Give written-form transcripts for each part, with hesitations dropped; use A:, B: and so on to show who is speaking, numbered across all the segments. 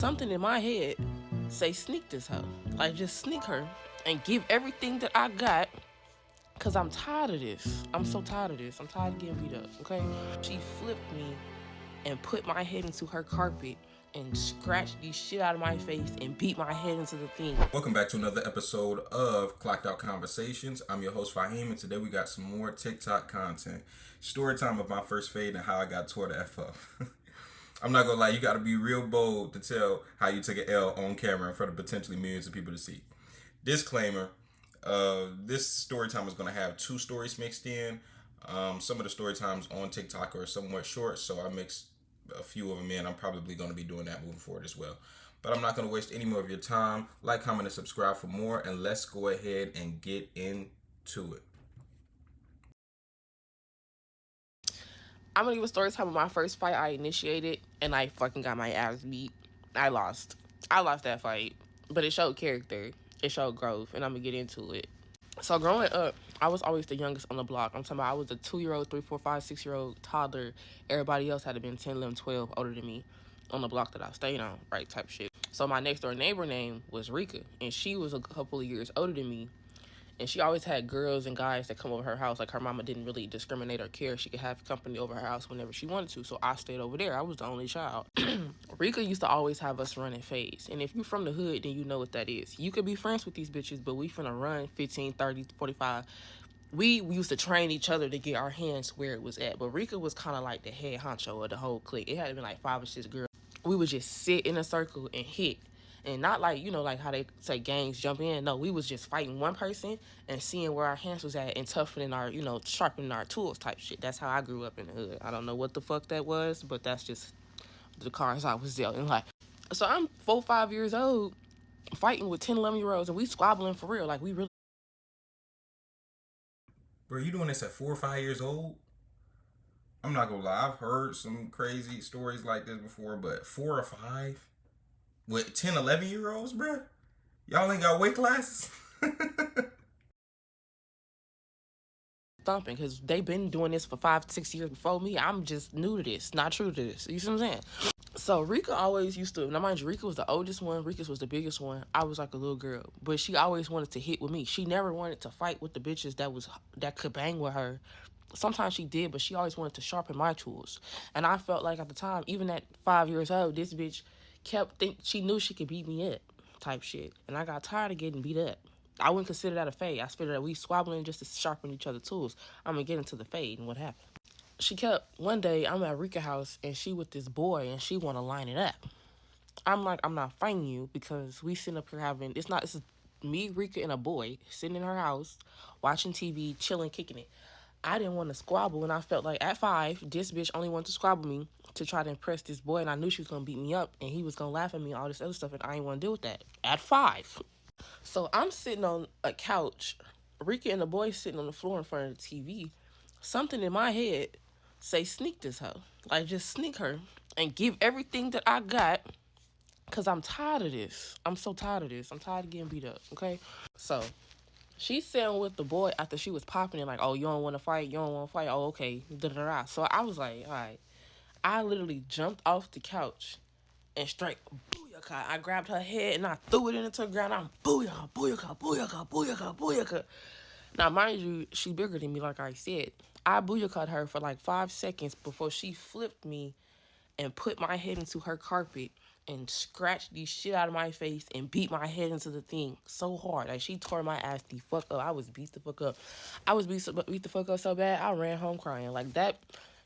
A: Something in my head say sneak this hoe. Like just sneak her and give everything that I got. Cause I'm tired of this. I'm so tired of this. I'm tired of getting beat up. Okay? She flipped me and put my head into her carpet and scratched the shit out of my face and beat my head into the thing.
B: Welcome back to another episode of Clocked Out Conversations. I'm your host Fahim, and today we got some more TikTok content. Story time of my first fade and how I got tore the F up. I'm not gonna lie, you gotta be real bold to tell how you took an L on camera in front of potentially millions of people to see. Disclaimer, this story time is gonna have two stories mixed in. Some of the story times on TikTok are somewhat short, so I mixed a few of them in. I'm probably going to be doing that moving forward as well. But I'm not going to waste any more of your time. Like, comment, and subscribe for more. And let's go ahead and get into it.
A: I'm gonna give a story time of my first fight I initiated, and I fucking got my ass beat. I lost. I lost that fight, but it showed character. It showed growth, and I'm gonna get into it. So growing up, I was always the youngest on the block. I'm talking about I was a 2-year-old, 3, 4, 5, 6-year-old toddler. Everybody else had to been 10, 11, 12 older than me on the block that I stayed on, right, type shit. So my next door neighbor name was Rika, and she was a couple of years older than me. And she always had girls and guys that come over her house. Like, her mama didn't really discriminate or care. She could have company over her house whenever she wanted to. So I stayed over there. I was the only child. Rika used to always have us running phase. And if you're from the hood, then you know what that is. You could be friends with these bitches, but we finna run 15, 30, 45. We used to train each other to get our hands where it was at. But Rika was kind of like the head honcho of the whole clique. It had been like 5 or 6 girls. We would just sit in a circle and hit. And not like, like how they say gangs jump in. No, we was just fighting one person and seeing where our hands was at and toughening our, sharpening our tools type shit. That's how I grew up in the hood. I don't know what the fuck that was, but that's just the cards I was dealt in life. So I'm 4, 5 years old fighting with 10, 11-year-olds, and we squabbling for real. Like, we really.
B: Bro, you doing this at 4 or 5 years old? I'm not gonna lie, I've heard some crazy stories like this before, but 4 or 5? With 10, 11-year-olds, bro? Y'all ain't got weight classes?
A: Thumping, because they've been doing this for 5, 6 years before me. I'm just new to this, not true to this. You see what I'm saying? So Rika always used to, now mind you, Rika was the oldest one, Rika was the biggest one. I was like a little girl, but she always wanted to hit with me. She never wanted to fight with the bitches that could bang with her. Sometimes she did, but she always wanted to sharpen my tools. And I felt like at the time, even at 5 years old, this bitch she knew she could beat me up type shit. And I got tired of getting beat up. I wouldn't consider that a fade. I figured that we squabbling just to sharpen each other's tools. I'm gonna get into the fade and what happened. One day I'm at Rika's house and she with this boy and she want to line it up. I'm like, I'm not fighting you because we sitting up here this is me, Rika, and a boy sitting in her house watching TV, chilling, kicking it. I didn't want to squabble, and I felt like at 5, this bitch only wanted to squabble me to try to impress this boy, and I knew she was going to beat me up, and he was going to laugh at me, all this other stuff, and I didn't want to deal with that at 5. So I'm sitting on a couch, Rika and the boy sitting on the floor in front of the TV. Something in my head say sneak this hoe. Like, just sneak her and give everything that I got, because I'm tired of this. I'm so tired of this. I'm tired of getting beat up, okay? So she's sitting with the boy after she was popping it, like, oh, you don't want to fight? You don't want to fight? Oh, okay. Da-da-da. So I was like, all right. I literally jumped off the couch and straight booyaka. I grabbed her head and I threw it into the ground. I'm booyaka, booyaka, booyaka, booyaka, booyaka. Now, mind you, she bigger than me, like I said. I booyaka'd her for like 5 seconds before she flipped me and put my head into her carpet and scratched the shit out of my face and beat my head into the thing so hard. Like, she tore my ass the fuck up. I was beat the fuck up. I was beat the fuck up so bad, I ran home crying. Like that,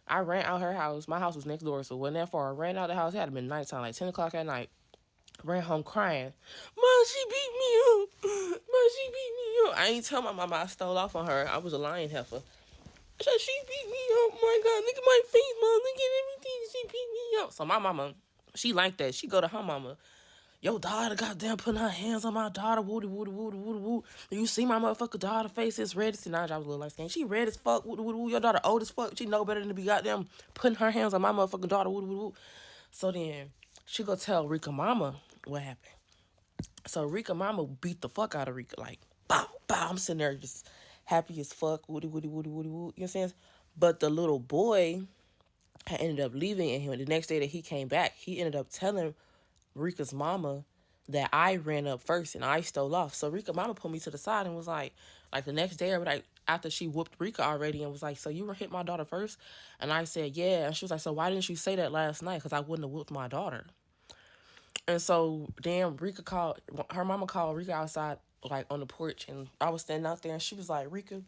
A: I ran out her house. My house was next door, so it wasn't that far. I ran out the house. It had been nighttime, like 10 o'clock at night. Ran home crying. Mom, she beat me up. Mom, she beat me up. I ain't tell my mama I stole off on her. I was a lying heifer. I said, she beat me up. My God, look at my face, Mom. Look at everything. She beat me up. So my mama, she like that. She go to her mama. Your daughter goddamn putting her hands on my daughter. Woody, woody, woody, woody, woody. You see my motherfucker daughter face is red as now. I was a little light skin. She red as fuck. Woody, woody, woody. Your daughter old as fuck. She know better than to be goddamn putting her hands on my motherfucking daughter. Woody, woody, woody. So then she go tell Rika mama what happened. So Rika mama beat the fuck out of Rika. Like, bow, bow. I'm sitting there just happy as fuck. Woody, woody, woody, woody, woody. You know what I'm saying? But the little boy had ended up leaving, and the next day that he came back, he ended up telling Rika's mama that I ran up first and I stole off. So Rika mama put me to the side and was like the next day or like after she whooped Rika already and was like, so you hit my daughter first? And I said, yeah. And she was like, so why didn't you say that last night? Because I wouldn't have whooped my daughter. And so then Rika called, her mama called Rika outside like on the porch and I was standing out there and she was like, Rika,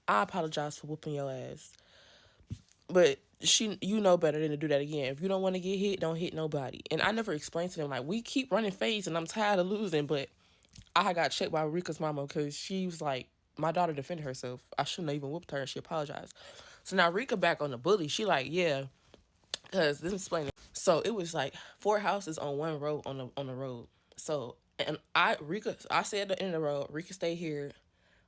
A: I apologize for whooping your ass. But you know better than to do that again. If you don't want to get hit, don't hit nobody. And I never explained to them, like, we keep running fades and I'm tired of losing. But I got checked by Rika's mama because she was like, my daughter defended herself. I shouldn't have even whooped her and she apologized. So now Rika back on the bully. She like, yeah, because this is explaining. So it was like 4 houses on one road on the road. So and I said at the end of the road, Rika stay here,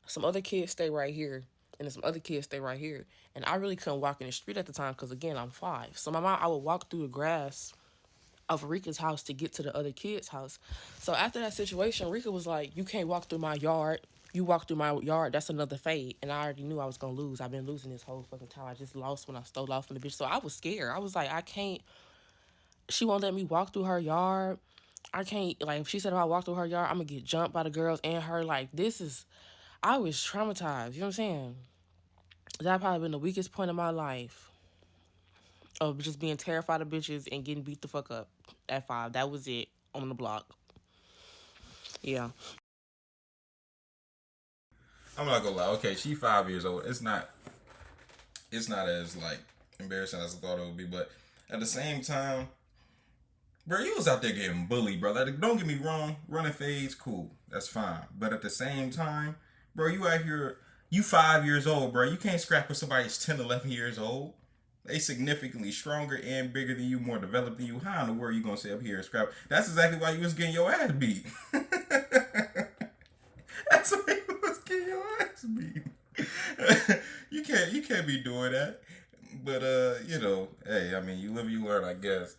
A: some other kids stay right here, and then some other kids stay right here. And I really couldn't walk in the street at the time because again I'm 5. So my mom, I would walk through the grass of Rika's house to get to the other kid's house. So after that situation, Rika was like, "You can't walk through my yard. You walk through my yard, that's another fade." And I already knew I was gonna lose. I've been losing this whole fucking time. I just lost when I stole off from the bitch. So I was scared. I was like, I can't. She won't let me walk through her yard. I can't. Like if she said if I walk through her yard, I'm gonna get jumped by the girls and her. Like this is. I was traumatized. You know what I'm saying? That probably been the weakest point of my life of just being terrified of bitches and getting beat the fuck up at 5. That was it on the block. Yeah.
B: I'm not gonna lie. Okay, she 5 years old. It's not as like embarrassing as I thought it would be, but at the same time, bro, you was out there getting bullied, bro. Like, don't get me wrong, running fades, cool, that's fine. But at the same time, bro, you out here, you 5 years old, bro. You can't scrap with somebody that's 10, 11 years old. They significantly stronger and bigger than you, more developed than you. How in the world you gonna sit up here and scrap? That's exactly why you was getting your ass beat. That's why you was getting your ass beat. You can't be doing that. But hey, I mean, you live, you learn, I guess.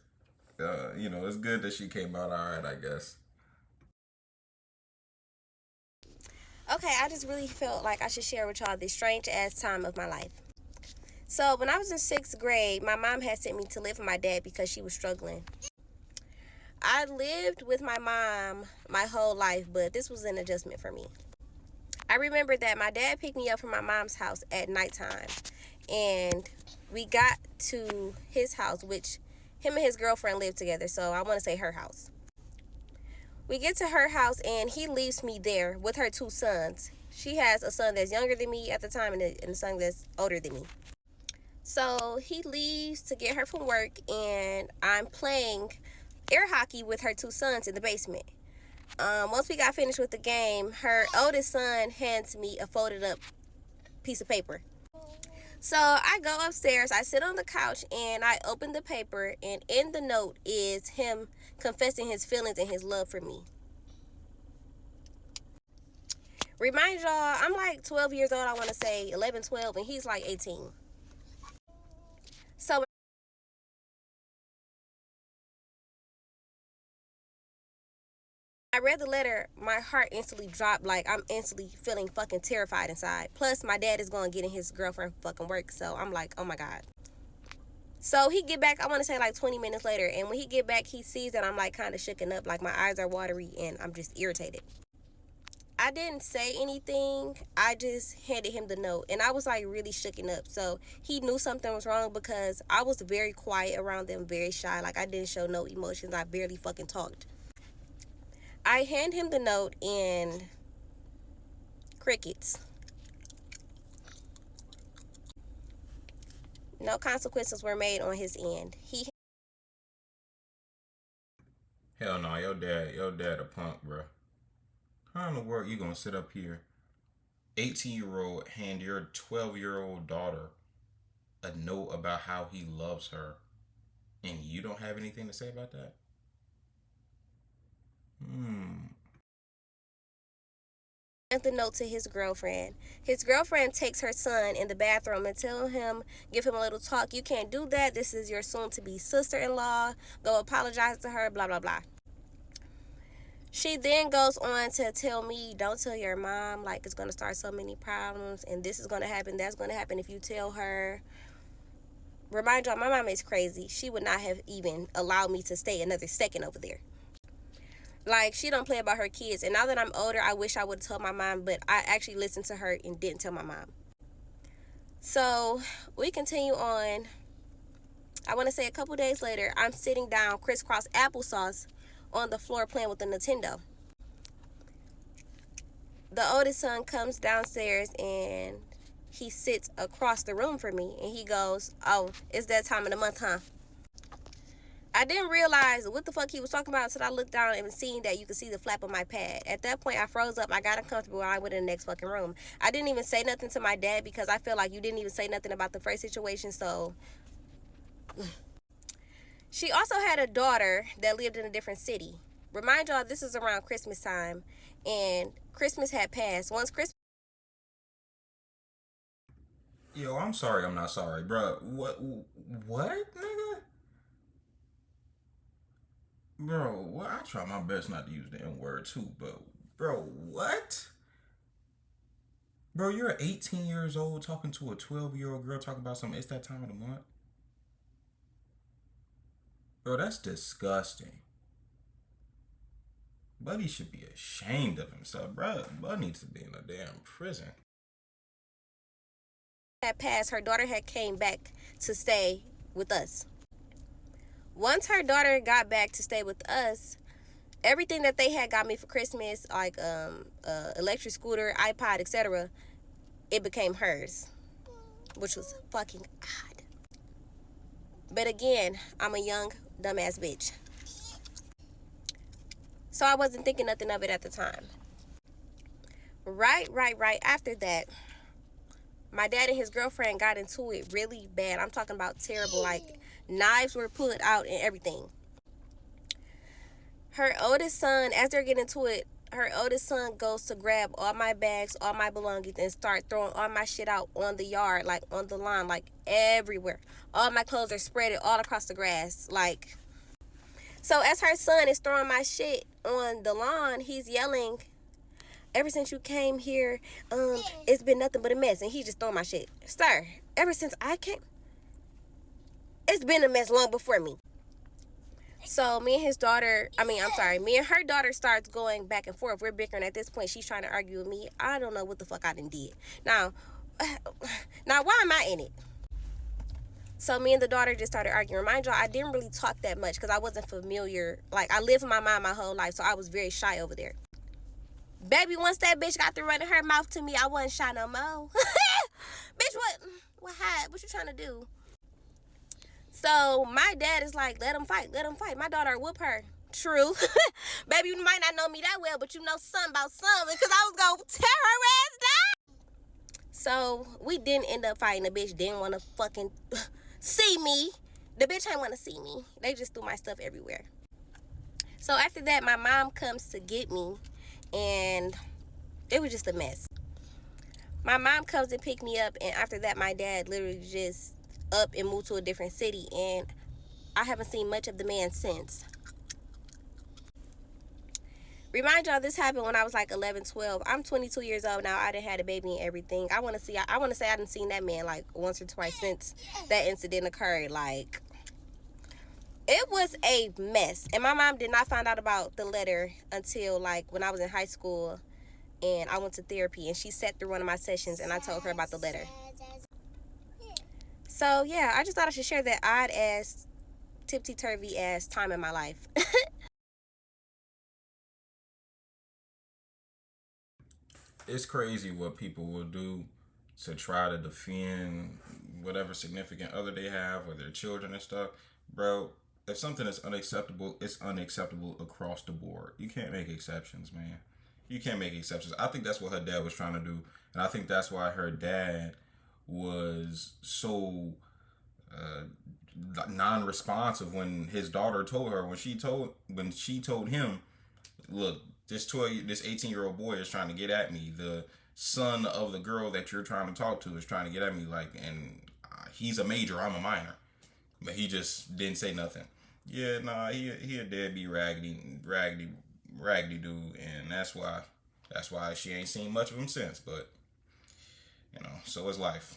B: It's good that she came out all right, I guess.
C: Okay, I just really felt like I should share with y'all this strange ass time of my life. So, when I was in 6th grade, my mom had sent me to live with my dad because she was struggling. I lived with my mom my whole life, but this was an adjustment for me. I remember that my dad picked me up from my mom's house at nighttime, and we got to his house, which him and his girlfriend lived together, so I want to say her house. We get to her house, and he leaves me there with her 2 sons. She has a son that's younger than me at the time and a son that's older than me. So he leaves to get her from work, and I'm playing air hockey with her 2 sons in the basement. Once we got finished with the game, her oldest son hands me a folded up piece of paper. So I go upstairs, I sit on the couch, and I open the paper, and in the note is him confessing his feelings and his love for me. Remind y'all, I'm like 12 years old, I want to say 11, 12, and he's like 18. So I read the letter, my heart instantly dropped. Like, I'm instantly feeling fucking terrified inside. Plus, my dad is going to get in his girlfriend fucking work. So I'm like, oh my God. So he get back, I want to say like 20 minutes later. And when he get back, he sees that I'm like kind of shooken up. Like, my eyes are watery and I'm just irritated. I didn't say anything. I just handed him the note. And I was like really shooken up. So he knew something was wrong because I was very quiet around them, very shy. Like, I didn't show no emotions. I barely fucking talked. I hand him the note and crickets. No consequences were made on his end.
B: Hell no, your dad a punk, bro. How in the world you gonna sit up here, 18-year-old, hand your 12-year-old daughter a note about how he loves her, and you don't have anything to say about that?
C: Sent the note to his girlfriend. His girlfriend takes her son in the bathroom and give him a little talk. You can't do that. This is your soon-to-be sister-in-law. Go apologize to her, blah, blah, blah. She then goes on to tell me, don't tell your mom, like it's going to start so many problems, and this is going to happen, that's going to happen if you tell her. Remind y'all, my mom is crazy. She would not have even allowed me to stay another second over there. Like, she don't play about her kids. And now that I'm older, I wish I would have told my mom, but I actually listened to her and didn't tell my mom. So we continue on. I want to say a couple days later, I'm sitting down crisscross applesauce on the floor playing with the Nintendo. The oldest son comes downstairs and he sits across the room from me and he goes, "Oh, it's that time of the month, huh?" I didn't realize what the fuck he was talking about until I looked down and seen that you could see the flap of my pad. At that point, I froze up. I got uncomfortable and I went in the next fucking room. I didn't even say nothing to my dad because I feel like you didn't even say nothing about the first situation, so... She also had a daughter that lived in a different city. Remind y'all, this is around Christmas time, and Christmas had passed. Once Christmas...
B: Yo, I'm sorry, I'm not sorry, bro. What, nigga? Bro, well, I try my best not to use the N word too, but bro, what? Bro, you're 18 years old talking to a 12-year-old girl talking about something. It's that time of the month. Bro, that's disgusting. Buddy should be ashamed of himself, bro. Bud needs to be in a damn prison.
C: had passed, her daughter had came back to stay with us. Once her daughter got back to stay with us, everything that they had got me for Christmas, like electric scooter, iPod, etc., it became hers, which was fucking odd. But again, I'm a young, dumbass bitch. So I wasn't thinking nothing of it at the time. Right after that, my dad and his girlfriend got into it really bad. I'm talking about terrible. Like, knives were put out and everything. Her oldest son, as they're getting into it, her oldest son goes to grab all my bags, all my belongings, and start throwing all my shit out on the yard, like on the lawn, like everywhere. All my clothes are spread all across the grass, like. So as her son is throwing my shit on the lawn, he's yelling, "Ever since you came here, it's been nothing but a mess." And he just throwing my shit. Sir, ever since I came, it's been a mess long before me. So me and her daughter starts going back and forth. We're bickering at this point. She's trying to argue with me. I don't know what the fuck I done did. Now why am I in it? So me and the daughter just started arguing. Mind y'all, I didn't really talk that much because I wasn't familiar. Like, I lived with my mom my whole life, so I was very shy over there. Baby, once that bitch got through running her mouth to me, I wasn't shy no more. Bitch, what you trying to do? So my dad is like, let him fight. My daughter whoop her. True. Baby, you might not know me that well, but you know something about something, because I was going to tear her ass down. So we didn't end up fighting. The bitch didn't want to fucking see me. The bitch ain't want to see me. They just threw my stuff everywhere. So after that, my mom comes to get me, and it was just a mess. My mom comes and pick me up, and after that, my dad literally just up and moved to a different city, and I haven't seen much of the man since. Remind y'all, this happened when I was like 11, 12. I'm 22 years old now. I done had a baby and everything. I want to say I done seen that man like once or twice since that incident occurred. Like, it was a mess. And my mom did not find out about the letter until like when I was in high school and I went to therapy, and she sat through one of my sessions and I told her about the letter. So yeah, I just thought I should share that odd ass, tipsy-turvy ass time in my life.
B: It's crazy what people will do to try to defend whatever significant other they have or their children and stuff. Bro, if something is unacceptable, it's unacceptable across the board. You can't make exceptions, man. You can't make exceptions. I think that's what her dad was trying to do, and I think that's why her dad was so non-responsive when his daughter told her, when she told him, "Look, this 18-year-old boy is trying to get at me. The son of the girl that you're trying to talk to is trying to get at me, like, and he's a major, I'm a minor." But he just didn't say nothing. Yeah, nah, he a deadbeat raggedy dude, and that's why she ain't seen much of him since. But so is life.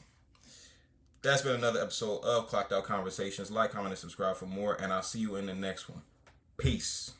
B: That's been another episode of Clocked Out Conversations. Like, comment, and subscribe for more, and I'll see you in the next one. Peace.